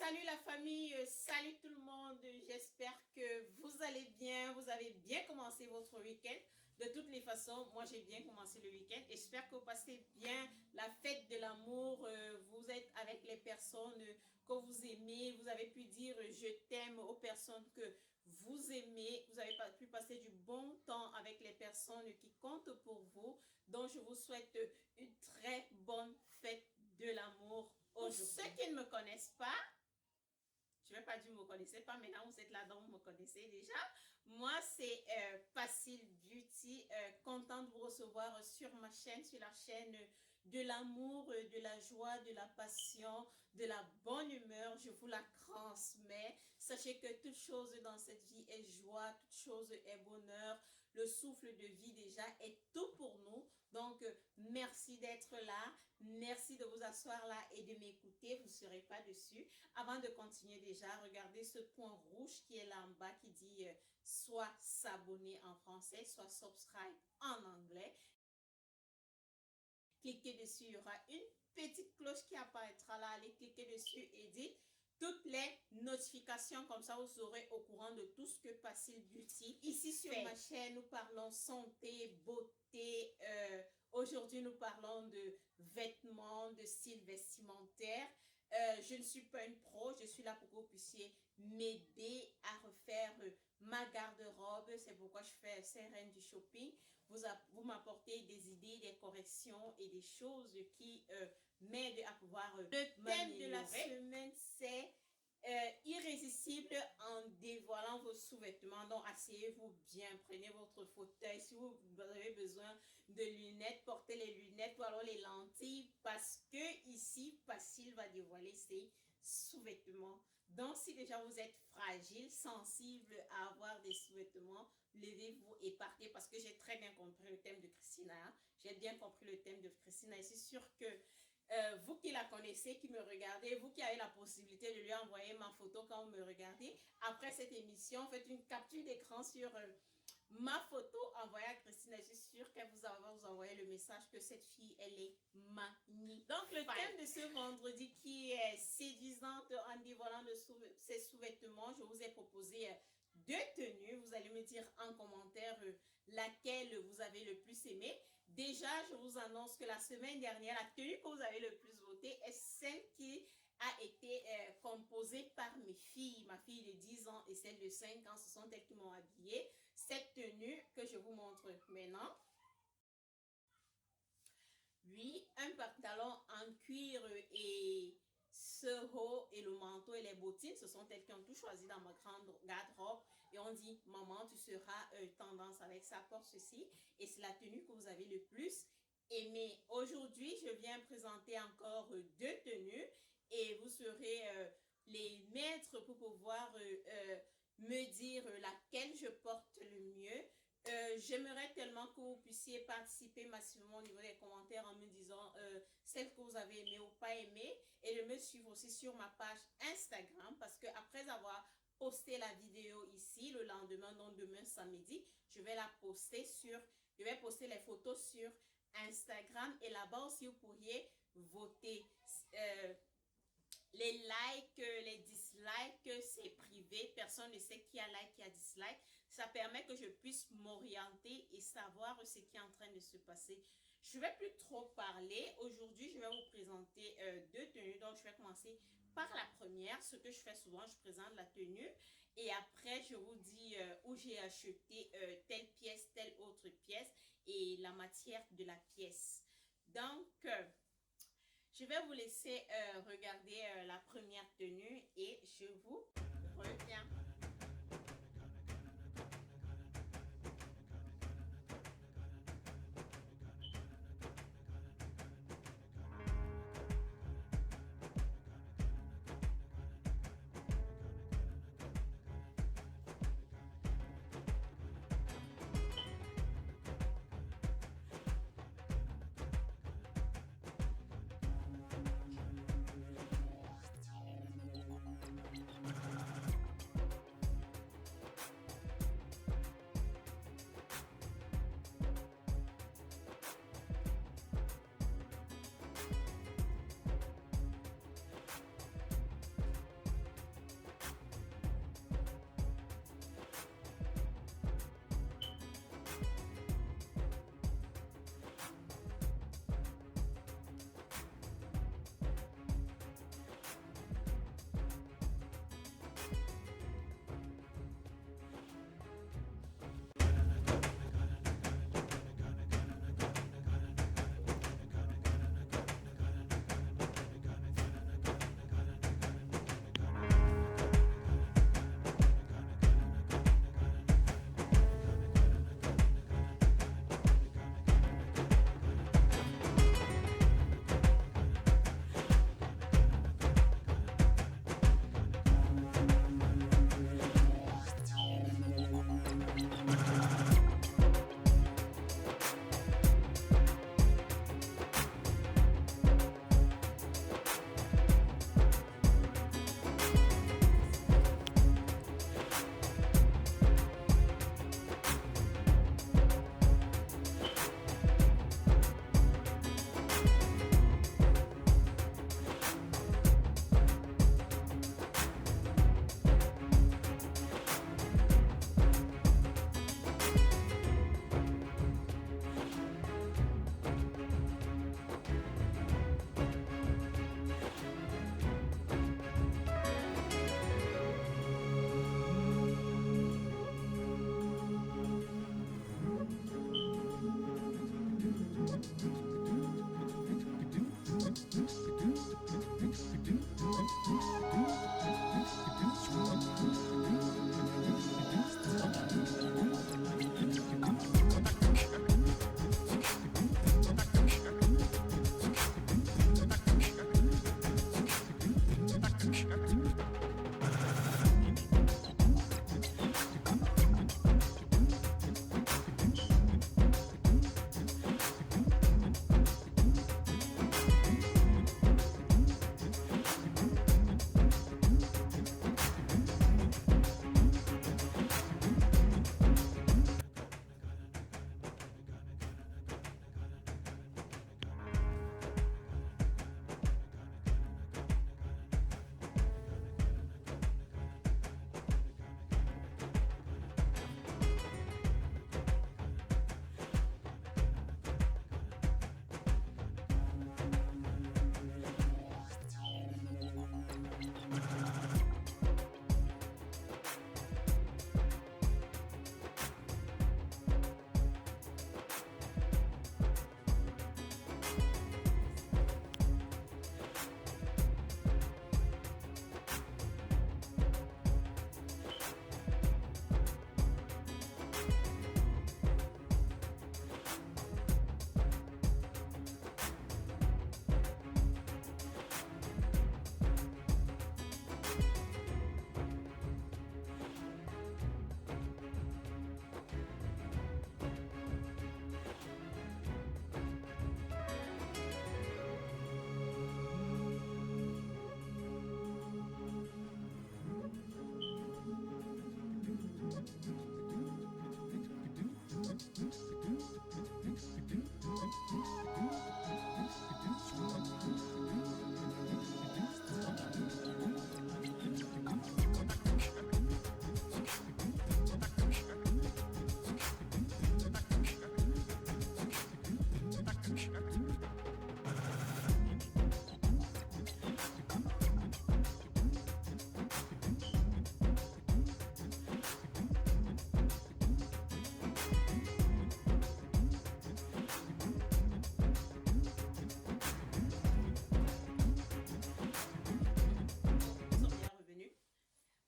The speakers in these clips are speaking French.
Salut la famille, salut tout le monde. J'espère que vous allez bien, vous avez bien commencé votre week-end. De toutes les façons, moi j'ai bien commencé le week-end. J'espère que vous passez bien la fête de l'amour. Vous êtes avec les personnes que vous aimez. Vous avez pu dire je t'aime aux personnes que vous aimez. Vous avez pu passer du bon temps avec les personnes qui comptent pour vous. Donc je vous souhaite une très bonne fête de l'amour. Pour ceux qui ne me connaissent pas, je ne vais pas dire que vous ne me connaissez pas, maintenant vous êtes là-dedans, vous me connaissez déjà. Moi, c'est Facile Beauty, contente de vous recevoir sur ma chaîne, sur la chaîne de l'amour, de la joie, de la passion, de la bonne humeur. Je vous la transmets. Sachez que toute chose dans cette vie est joie, toute chose est bonheur. Le souffle de vie déjà est tout pour nous. Donc, merci d'être là. Merci de vous asseoir là et de m'écouter. Vous ne serez pas dessus. Avant de continuer déjà, regardez ce point rouge qui est là en bas qui dit soit s'abonner en français, soit subscribe en anglais. Cliquez dessus, il y aura une petite cloche qui apparaîtra là. Allez cliquer dessus et dites toutes les notifications, comme ça vous serez au courant de tout ce que Facile Beauty ici sur ma chaîne. Nous parlons santé, beauté. Aujourd'hui, nous parlons de vêtements, de style vestimentaire. Je ne suis pas une pro, je suis là pour que vous puissiez m'aider à refaire ma garde-robe. C'est pourquoi je fais ces reines du shopping. Vous m'apportez des idées, des corrections et des choses qui m'aident à pouvoir Le thème de la semaine, c'est irrésistible en dévoilant vos sous-vêtements. Donc, asseyez-vous bien, prenez votre fauteuil. Si vous avez besoin de lunettes, portez les lunettes ou alors les lentilles parce que ici, Facile va dévoiler ses sous-vêtements. Donc, si déjà vous êtes fragile, sensible à avoir des sous-vêtements, levez-vous et partez parce que j'ai très bien compris le thème de Christina. J'ai bien compris le thème de Christina et c'est sûr que vous qui la connaissez, qui me regardez, vous qui avez la possibilité de lui envoyer ma photo quand vous me regardez, après cette émission, faites une capture d'écran sur ma photo envoyée à Christine. Je suis sûre qu'elle vous envoyer le message que cette fille, elle est magnifique. Donc, le thème de ce vendredi qui est séduisante en dévoilant ses sous-vêtements, je vous ai proposé deux tenues. Vous allez me dire en commentaire laquelle vous avez le plus aimé. Déjà, je vous annonce que la semaine dernière, la tenue que vous avez le plus votée est celle qui a été composée par mes filles. Ma fille de 10 ans et celle de 5 ans, ce sont elles qui m'ont habillée. Cette tenue que je vous montre maintenant. Oui, un pantalon en cuir et ce haut et le manteau et les bottines, ce sont elles qui ont tout choisi dans ma grande garde-robe. Et on dit, maman, tu seras tendance avec ça, porte ceci. Et c'est la tenue que vous avez le plus aimée. Aujourd'hui, je viens présenter encore deux tenues et vous serez les maîtres pour pouvoir me dire laquelle je porte le mieux. J'aimerais tellement que vous puissiez participer massivement au niveau des commentaires en me disant celle que vous avez aimée ou pas aimée et de me suivre aussi sur ma page Instagram parce que après avoir posté la vidéo ici le lendemain, donc demain samedi, je vais poster les photos sur Instagram et là-bas aussi vous pourriez voter. Les likes, les dislikes, c'est privé. Personne ne sait qui a like, qui a dislike. Ça permet que je puisse m'orienter et savoir ce qui est en train de se passer. Je ne vais plus trop parler. Aujourd'hui, je vais vous présenter deux tenues. Donc, je vais commencer par la première. Ce que je fais souvent, je présente la tenue. Et après, je vous dis où j'ai acheté telle pièce, telle autre pièce et la matière de la pièce. Donc, je vais vous laisser regarder la première tenue et je vous reviens.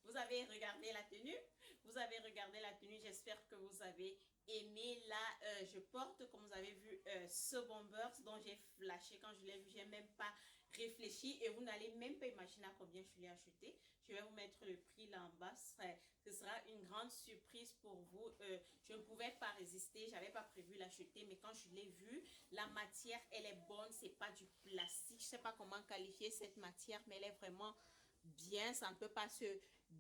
Vous avez regardé la tenue, vous avez regardé la tenue, j'espère que vous avez aimé. Là, je porte, comme vous avez vu, ce bomber dont j'ai flashé quand je l'ai vu, j'ai même pas réfléchi et vous n'allez même pas imaginer à combien je l'ai acheté. Je vais vous mettre le prix là en bas, ce sera une grande surprise pour vous. Je ne pouvais pas résister, j'avais pas prévu l'acheter, mais quand je l'ai vu, la matière, elle est bonne, c'est pas du plastique. Je sais pas comment qualifier cette matière, mais elle est vraiment bien, ça ne peut pas se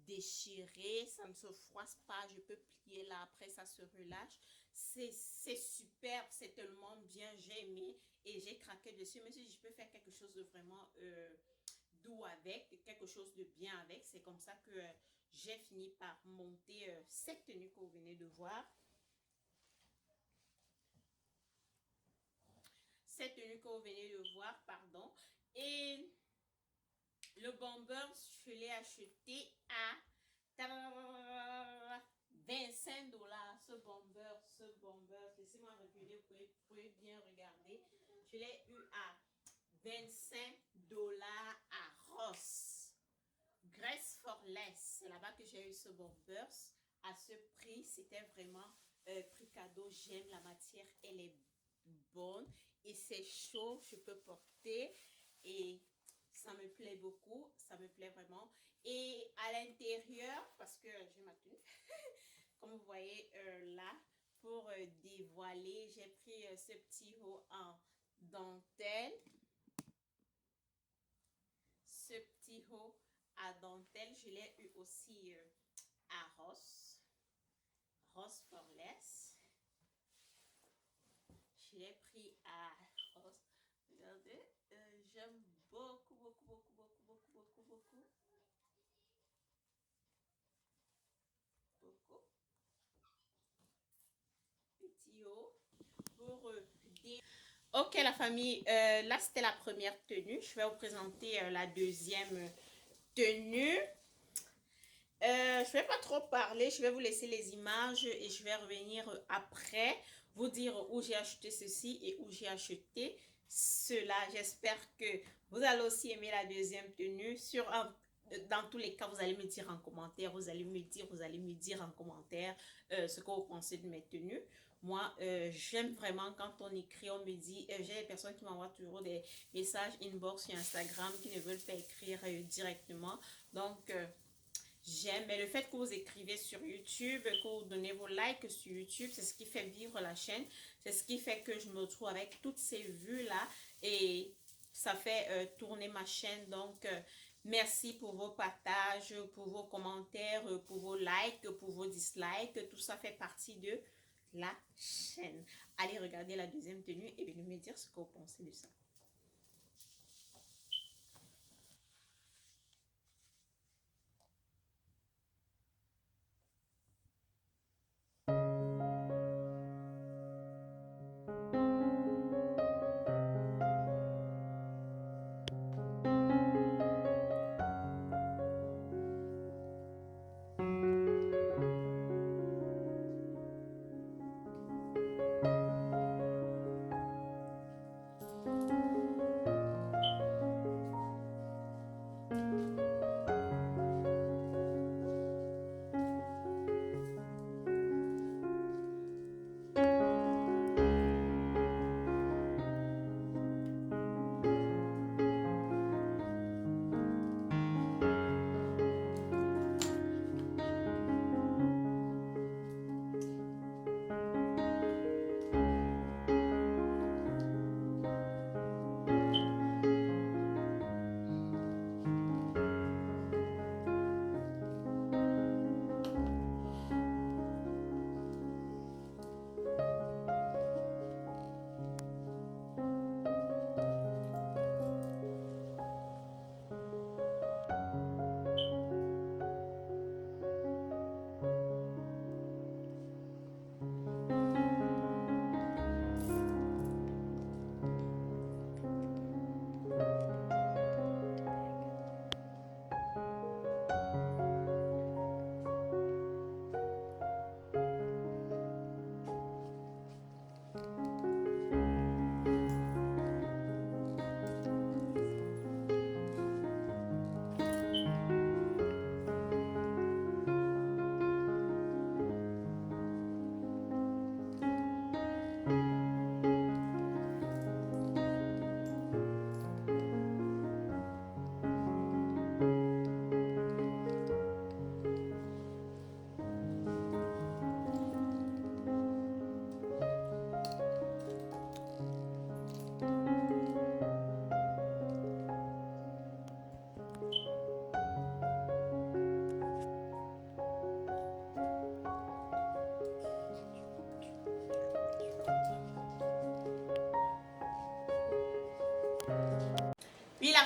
déchirer, ça ne se froisse pas, je peux plier là, après ça se relâche. C'est super, c'est tellement bien, j'ai aimé et j'ai craqué dessus. Mais si je peux faire quelque chose de vraiment doux avec, quelque chose de bien avec, c'est comme ça que j'ai fini par monter cette tenue que vous venez de voir. Cette tenue que vous venez de voir, pardon. Et le bomber, je l'ai acheté à 25 dollars. Ce bomber, laissez-moi reculer, vous pouvez bien regarder. Je l'ai eu à 25 dollars à Ross. Grace for Less, c'est là-bas que j'ai eu ce bomber. À ce prix, c'était vraiment prix cadeau. J'aime la matière, elle est bonne et c'est chaud, je peux porter et ça me plaît beaucoup, ça me plaît vraiment. Et à l'intérieur, parce que j'ai ma tenue, comme vous voyez là, pour dévoiler, j'ai pris ce petit haut en dentelle. Ce petit haut à dentelle, je l'ai eu aussi à Ross for Less. Je l'ai pris à Ross. Regardez, j'aime beaucoup, beaucoup, beaucoup, beaucoup, beaucoup, beaucoup, beaucoup. Beaucoup. Petit haut pour des... Ok la famille, là c'était la première tenue. Je vais vous présenter la deuxième tenue. Je ne vais pas trop parler, je vais vous laisser les images et je vais revenir après vous dire où j'ai acheté ceci et où j'ai acheté cela. J'espère que vous allez aussi aimer la deuxième tenue. Dans tous les cas, vous allez me dire en commentaire, vous allez me dire en commentaire ce que vous pensez de mes tenues. Moi, j'aime vraiment quand on écrit, on me dit, j'ai des personnes qui m'envoient toujours des messages inbox sur Instagram qui ne veulent pas écrire directement. Donc, j'aime, mais le fait que vous écrivez sur YouTube, que vous donnez vos likes sur YouTube, c'est ce qui fait vivre la chaîne. C'est ce qui fait que je me retrouve avec toutes ces vues-là et ça fait tourner ma chaîne. Donc, merci pour vos partages, pour vos commentaires, pour vos likes, pour vos dislikes. Tout ça fait partie de la chaîne. Allez regarder la deuxième tenue et venez me dire ce que vous pensez de ça.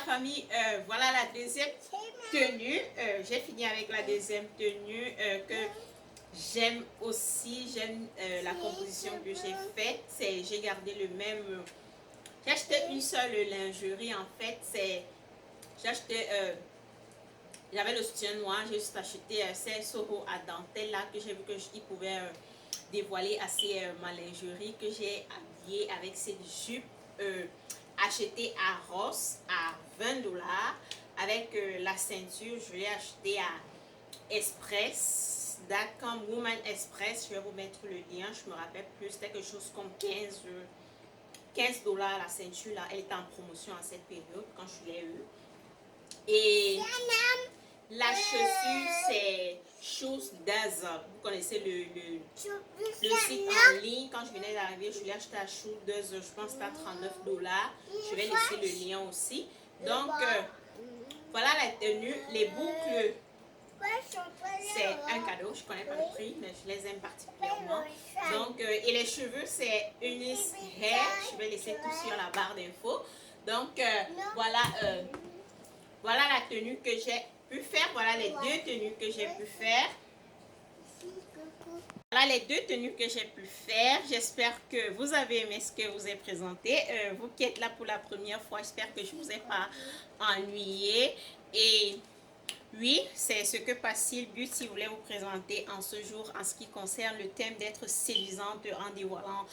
famille, voilà la deuxième tenue. J'ai fini avec la deuxième tenue que j'aime aussi. J'aime la composition que j'ai faite. J'ai gardé le même... J'ai acheté une seule lingerie en fait. J'ai acheté... J'avais le soutien noir. J'ai juste acheté ces soros à dentelle là que j'ai vu qu'il pouvait dévoiler assez ma lingerie, que j'ai habillée avec cette jupe achetée à Ross à 20 $. Avec la ceinture, je l'ai acheté à Express, Dacom Woman Express. Je vais vous mettre le lien, je me rappelle plus, c'était quelque chose comme 15 $. La ceinture là, elle était en promotion à cette période quand je l'ai eue. Et la chaussure, c'est Shoes Dozen. Vous connaissez le site en ligne. Quand je venais d'arriver, je l'ai acheté à Shoes Dozen. Je pense que c'était à 39 $. Je vais laisser le lien aussi. Donc, voilà la tenue. Les boucles, c'est un cadeau. Je ne connais pas le prix, mais je les aime particulièrement. Donc, et les cheveux, c'est Eunice Hair. Je vais laisser tout sur la barre d'infos. Donc, voilà la tenue que j'ai pu faire. Voilà les deux tenues que j'ai pu faire. Voilà les deux tenues que j'ai pu faire. J'espère que vous avez aimé ce que je vous ai présenté. Vous qui êtes là pour la première fois, j'espère que je ne vous ai pas ennuyé. Et oui, c'est ce que Pacile Beauty voulait vous présenter en ce jour en ce qui concerne le thème d'être séduisante en dévoilant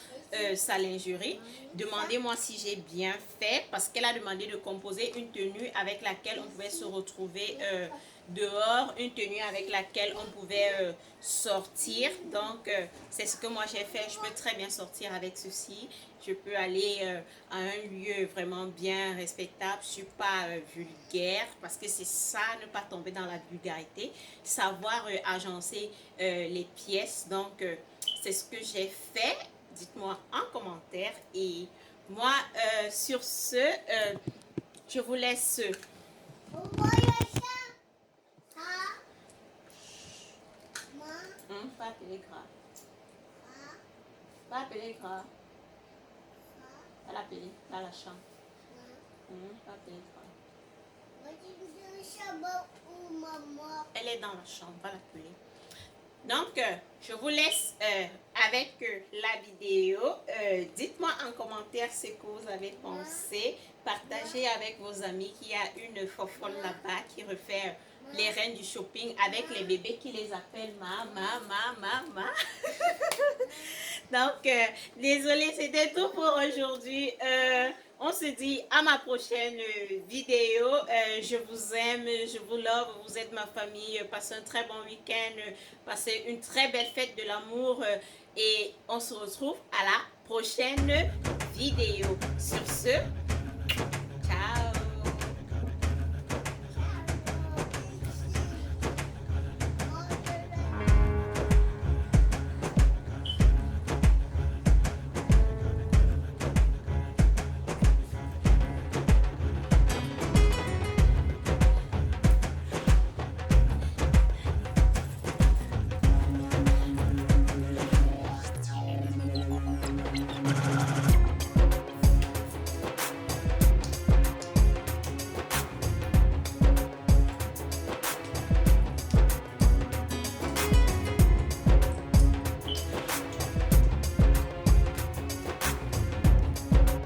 sa lingerie. Demandez-moi si j'ai bien fait, parce qu'elle a demandé de composer une tenue avec laquelle on pouvait se retrouver dehors, une tenue avec laquelle on pouvait sortir. Donc, c'est ce que moi j'ai fait. Je peux très bien sortir avec ceci. Je peux aller à un lieu vraiment bien respectable. Je ne suis pas vulgaire, parce que c'est ça, ne pas tomber dans la vulgarité. Savoir agencer les pièces. Donc, c'est ce que j'ai fait. Dites-moi en commentaire. Et moi, sur ce, je vous laisse... Pas appeler gras. Pas appeler gras. Pas l'appeler dans la chambre. Pas appeler gras. Elle est dans la chambre, va l'appeler. Donc, je vous laisse avec la vidéo. Dites-moi en commentaire ce que vous avez pensé. Partagez avec vos amis qu'il y a une fofolle là-bas qui refait les reines du shopping avec les bébés qui les appellent maman. Donc, désolé, c'était tout pour aujourd'hui. On se dit à ma prochaine vidéo. Je vous aime, je vous love, vous êtes ma famille. Passez un très bon week-end, passez une très belle fête de l'amour et on se retrouve à la prochaine vidéo. Sur ce,